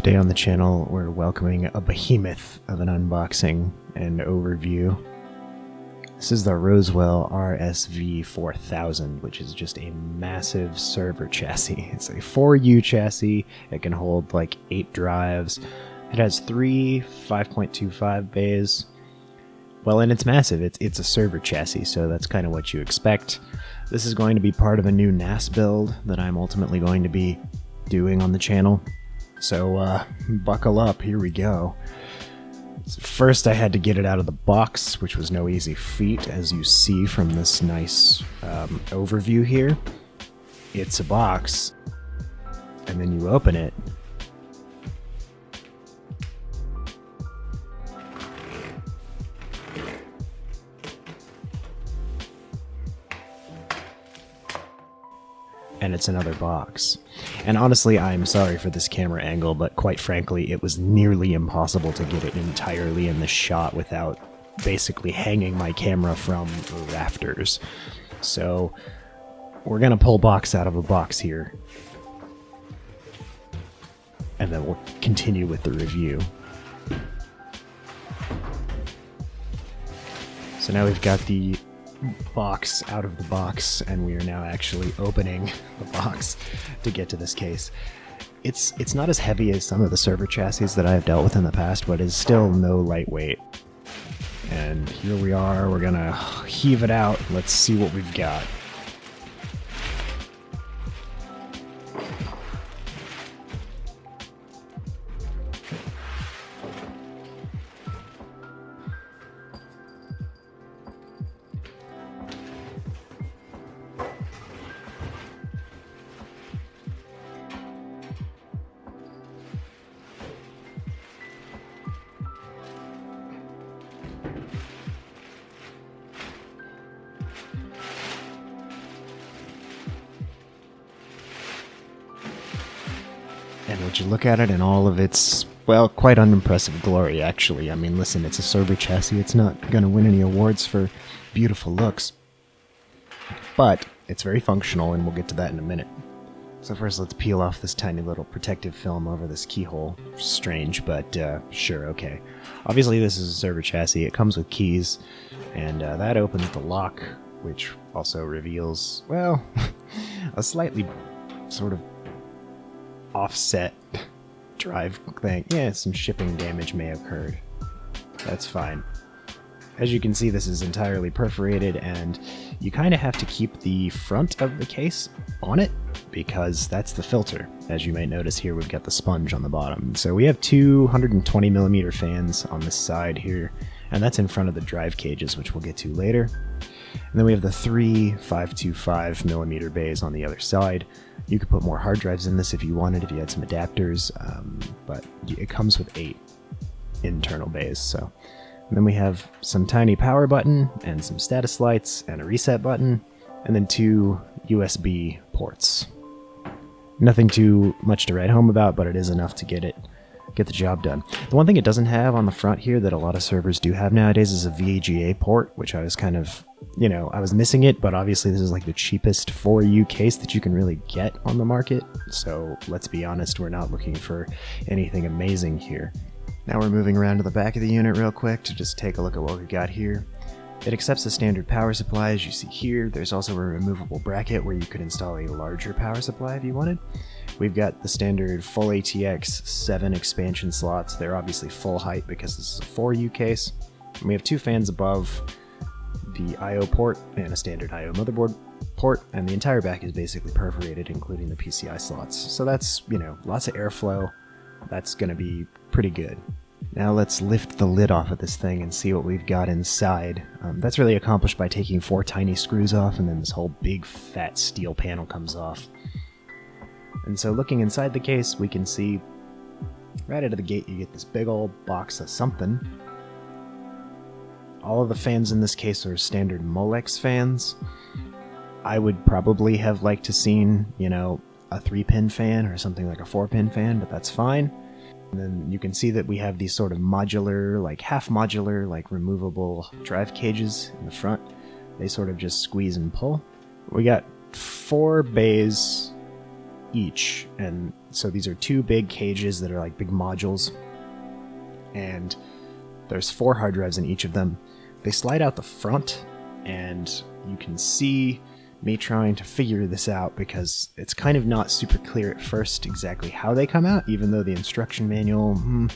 Today on the channel, we're welcoming a behemoth of an unboxing and overview. This is the Rosewill RSV-4000, which is just a massive server chassis. It's a 4U chassis. It can hold like 8 drives. It has 3 5.25 bays. Well, and it's massive. It's a server chassis, so that's kind of what you expect. This is going to be part of a new NAS build that I'm ultimately going to be doing on the channel. So buckle up, here we go. First I had to get it out of the box, which was no easy feat, as you see from this nice overview here. It's a box, and then you open it. And it's another box. And honestly, I'm sorry for this camera angle, but quite frankly, it was nearly impossible to get it entirely in the shot without basically hanging my camera from rafters. So we're gonna pull box out of a box here, and then we'll continue with the review. So now we've got the box out of the box, and we are now actually opening the box to get to this case. It's not as heavy as some of the server chassis that I've dealt with in the past, but is still no lightweight. And here we are, we're gonna heave it out. Let's see what we've got. And would you look at it in all of its, well, quite unimpressive glory, actually. I mean, listen, it's a server chassis. It's not going to win any awards for beautiful looks. But it's very functional, and we'll get to that in a minute. So first, let's peel off this tiny little protective film over this keyhole. Strange, but sure, okay. Obviously, this is a server chassis. It comes with keys, and that opens the lock, which also reveals, well, a slightly sort of offset drive thing. Yeah, some shipping damage may have occurred. That's fine. As you can see, this is entirely perforated, and you kind of have to keep the front of the case on it, because that's the filter. As you might notice here, we've got the sponge on the bottom. So we have 220mm fans on this side here, and that's in front of the drive cages, which we'll get to later. And then we have the 3 525mm bays on the other side. You could put more hard drives in this if you wanted, if you had some adapters, but it comes with 8 internal bays. So, and then we have some tiny power button and some status lights and a reset button, and then 2 USB ports. Nothing too much to write home about, but it is enough to get the job done. The one thing it doesn't have on the front here that a lot of servers do have nowadays is a VGA port, which I was kind of, I was missing it, but obviously this is like the cheapest 4U case that you can really get on the market. So let's be honest, we're not looking for anything amazing here. Now we're moving around to the back of the unit real quick to just take a look at what we've got here. It accepts a standard power supply, as you see here. There's also a removable bracket where you could install a larger power supply if you wanted. We've got the standard full ATX 7 expansion slots. They're obviously full height because this is a 4U case. And we have 2 fans above the I/O port and a standard I/O motherboard port, and the entire back is basically perforated, including the PCI slots. So that's, lots of airflow. That's going to be pretty good. Now let's lift the lid off of this thing and see what we've got inside. That's really accomplished by taking 4 tiny screws off, and then this whole big fat steel panel comes off. And so looking inside the case, we can see right out of the gate you get this big old box of something. All of the fans in this case are standard Molex fans. I would probably have liked to seen, a 3-pin fan or something like a 4-pin fan, but that's fine. And then you can see that we have these sort of modular, like half modular, like removable drive cages in the front. They sort of just squeeze and pull. We got 4 bays each. And so these are 2 big cages that are like big modules. And there's 4 hard drives in each of them. They slide out the front, and you can see me trying to figure this out because it's kind of not super clear at first exactly how they come out, even though the instruction manual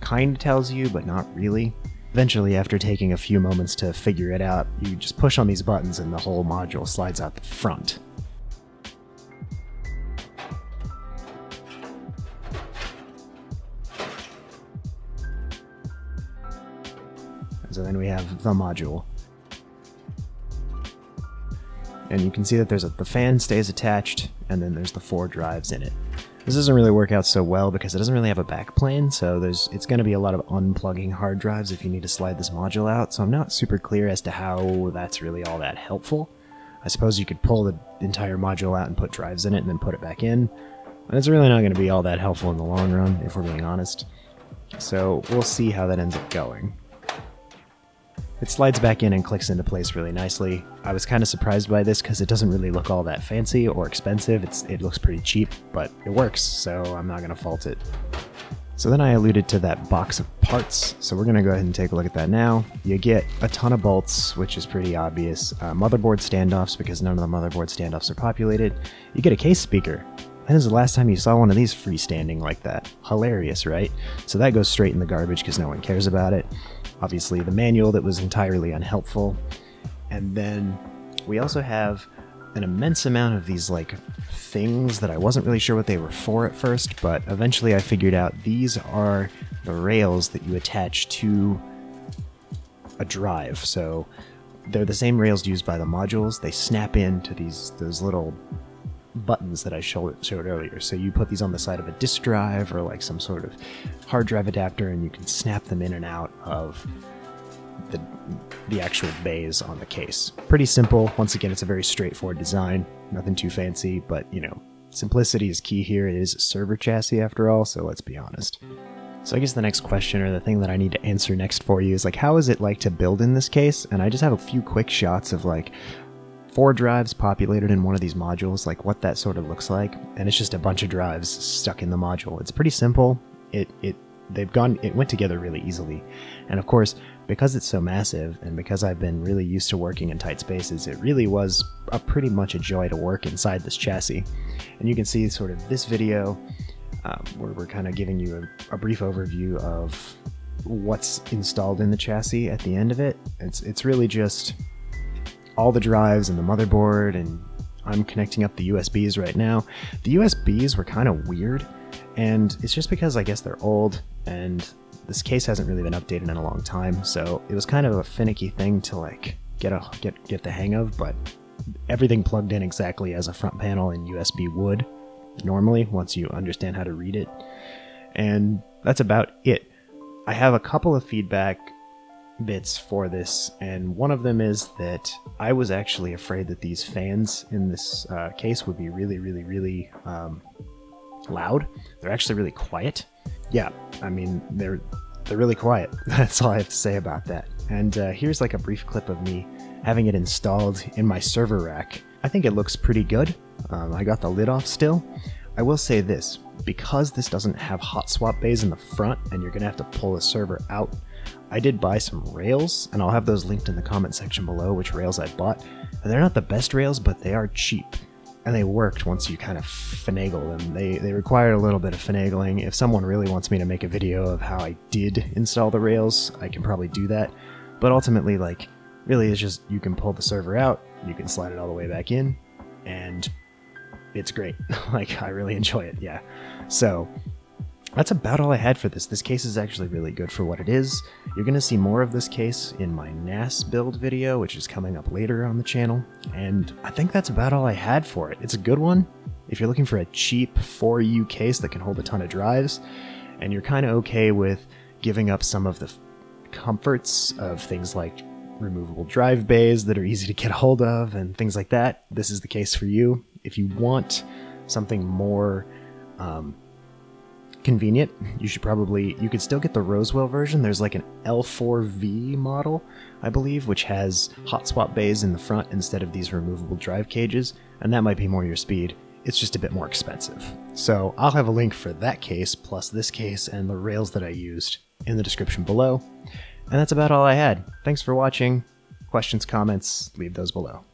kind of tells you, but not really. Eventually, after taking a few moments to figure it out, you just push on these buttons and the whole module slides out the front. So then we have the module. And you can see that the fan stays attached, and then there's the 4 drives in it. This doesn't really work out so well because it doesn't really have a backplane, so it's going to be a lot of unplugging hard drives if you need to slide this module out, so I'm not super clear as to how that's really all that helpful. I suppose you could pull the entire module out and put drives in it and then put it back in, and it's really not going to be all that helpful in the long run, if we're being honest. So we'll see how that ends up going. It slides back in and clicks into place really nicely. I was kind of surprised by this because it doesn't really look all that fancy or expensive. It looks pretty cheap, but it works, so I'm not going to fault it. So then I alluded to that box of parts, so we're going to go ahead and take a look at that now. You get a ton of bolts, which is pretty obvious. Motherboard standoffs, because none of the motherboard standoffs are populated. You get a case speaker. When is the last time you saw one of these freestanding like that? Hilarious, right? So that goes straight in the garbage because no one cares about it. Obviously the manual that was entirely unhelpful. And then we also have an immense amount of these like things that I wasn't really sure what they were for at first, but eventually I figured out these are the rails that you attach to a drive. So they're the same rails used by the modules. They snap into those little buttons that I showed earlier. So you put these on the side of a disk drive or like some sort of hard drive adapter, and you can snap them in and out of the actual bays on the case. Pretty simple. Once again, it's a very straightforward design. Nothing too fancy, but you know, simplicity is key here. It is a server chassis after all, so let's be honest. So I guess the next question, or the thing that I need to answer next for you, is like, how is it like to build in this case? And I just have a few quick shots of like 4 drives populated in one of these modules, like what that sort of looks like, and it's just a bunch of drives stuck in the module. It's pretty simple. It went together really easily, and of course, because it's so massive, and because I've been really used to working in tight spaces, it really was pretty much a joy to work inside this chassis. And you can see sort of this video where we're kind of giving you a brief overview of what's installed in the chassis at the end of it. It's really just all the drives and the motherboard, and I'm connecting up the USBs right now. The USBs were kind of weird, and it's just because I guess they're old, and this case hasn't really been updated in a long time, so it was kind of a finicky thing to like get the hang of, but everything plugged in exactly as a front panel in USB would normally once you understand how to read it. And that's about it. I have a couple of feedback bits for this, and one of them is that I was actually afraid that these fans in this case would be really loud. They're actually really quiet. Yeah, I mean, they're really quiet. That's all I have to say about that. And here's like a brief clip of me having it installed in my server rack. I think it looks pretty good. I got the lid off still. I will say this, because this doesn't have hot swap bays in the front and you're gonna have to pull the server out, I did buy some rails, and I'll have those linked in the comment section below, which rails I bought. And they're not the best rails, but they are cheap. And they worked once you kind of finagle them. They required a little bit of finagling. If someone really wants me to make a video of how I did install the rails, I can probably do that. But ultimately, like, really it's just you can pull the server out, you can slide it all the way back in, and it's great. Like, I really enjoy it, yeah. So that's about all I had for this. This case is actually really good for what it is. You're going to see more of this case in my NAS build video, which is coming up later on the channel. And I think that's about all I had for it. It's a good one. If you're looking for a cheap 4U case that can hold a ton of drives, and you're kind of okay with giving up some of the comforts of things like removable drive bays that are easy to get a hold of and things like that, this is the case for you. If you want something more convenient, you could still get the Rosewill version. There's like an L4V model, I believe, which has hot swap bays in the front instead of these removable drive cages, and that might be more your speed. it's just a bit more expensive. So I'll have a link for that case, plus this case and the rails that I used in the description below. And that's about all I had. Thanks for watching. Questions, comments, leave those below.